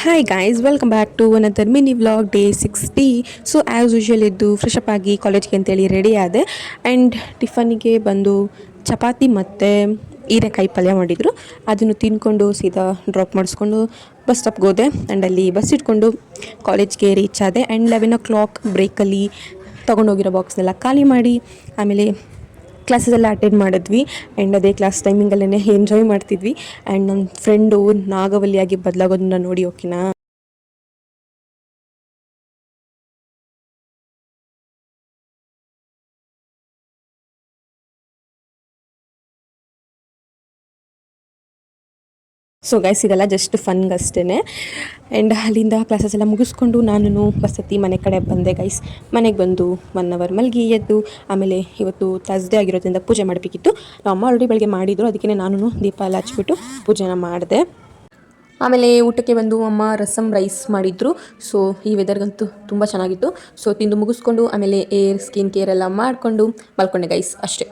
Hi guys, welcome back to another mini vlog day 60. So as usual ಇದ್ದು fresh up ಆಗಿ ಕಾಲೇಜ್ಗೆ ಅಂತೇಳಿ ready ಆದೆ. ಆ್ಯಂಡ್ ಟಿಫನಿಗೆ ಬಂದು ಚಪಾತಿ ಮತ್ತು ಹೀರೆಕಾಯಿ ಪಲ್ಯ ಮಾಡಿದರು. ಅದನ್ನು ತಿಂದ್ಕೊಂಡು ಸೀದಾ ಡ್ರಾಪ್ ಮಾಡಿಸ್ಕೊಂಡು ಬಸ್ ಸ್ಟಾಪ್ಗೆ ಹೋದೆ. ಆ್ಯಂಡ್ ಅಲ್ಲಿ ಬಸ್ ಇಟ್ಕೊಂಡು ಕಾಲೇಜ್ಗೆ ರೀಚ್ ಆದೆ. ಆ್ಯಂಡ್ 11 o'clock ಬ್ರೇಕಲ್ಲಿ ತೊಗೊಂಡೋಗಿರೋ ಬಾಕ್ಸ್ನೆಲ್ಲ ಖಾಲಿ ಮಾಡಿ ಆಮೇಲೆ ಕ್ಲಾಸಸ್ಸೆಲ್ಲ ಅಟೆಂಡ್ ಮಾಡಿದ್ವಿ. ಆ್ಯಂಡ್ ಅದೇ ಕ್ಲಾಸ್ ಟೈಮಿಂಗಲ್ಲೇ ಎಂಜಾಯ್ ಮಾಡ್ತಿದ್ವಿ. ಆ್ಯಂಡ್ ನನ್ನ ಫ್ರೆಂಡು ನಾಗವಲ್ಲಿಯಾಗಿ ಬದಲಾಗೋದನ್ನ ನೋಡಿ ಓಕೆನಾ. ಸೊ ಗೈಸ್, ಇದೆಲ್ಲ ಜಸ್ಟ್ ಫನ್ಗಷ್ಟೇ. ಆ್ಯಂಡ್ ಅಲ್ಲಿಂದ ಕ್ಲಾಸಸ್ ಎಲ್ಲ ಮುಗಿಸ್ಕೊಂಡು ನಾನು ಬಸ್ ಹತ್ತಿ ಮನೆ ಕಡೆ ಬಂದೆ ಗೈಸ್. ಮನೆಗೆ ಬಂದು 1 hour ಮಲಗಿ ಎದ್ದು ಆಮೇಲೆ ಇವತ್ತು ಥರ್ಸ್ಡೇ ಆಗಿರೋದ್ರಿಂದ ಪೂಜೆ ಮಾಡಬೇಕಿತ್ತು. ನಮ್ಮ ಅಮ್ಮ ಆಲ್ರೆಡಿ ಬೆಳಗ್ಗೆ ಮಾಡಿದ್ರು, ಅದಕ್ಕೆ ನಾನು ದೀಪ ಎಲ್ಲ ಹಚ್ಬಿಟ್ಟು ಪೂಜೆನ ಮಾಡಿದೆ. ಆಮೇಲೆ ಊಟಕ್ಕೆ ಬಂದು ಅಮ್ಮ ರಸಮ್ ರೈಸ್ ಮಾಡಿದ್ರು. ಸೊ ಈ ವೆದರ್ಗಂತೂ ತುಂಬ ಚೆನ್ನಾಗಿತ್ತು. ಸೊ ತಿಂದು ಮುಗಿಸ್ಕೊಂಡು ಆಮೇಲೆ ಸ್ಕಿನ್ ಕೇರ್ ಎಲ್ಲ ಮಾಡಿಕೊಂಡು ಮಲ್ಕೊಂಡೆ ಗೈಸ್, ಅಷ್ಟೇ.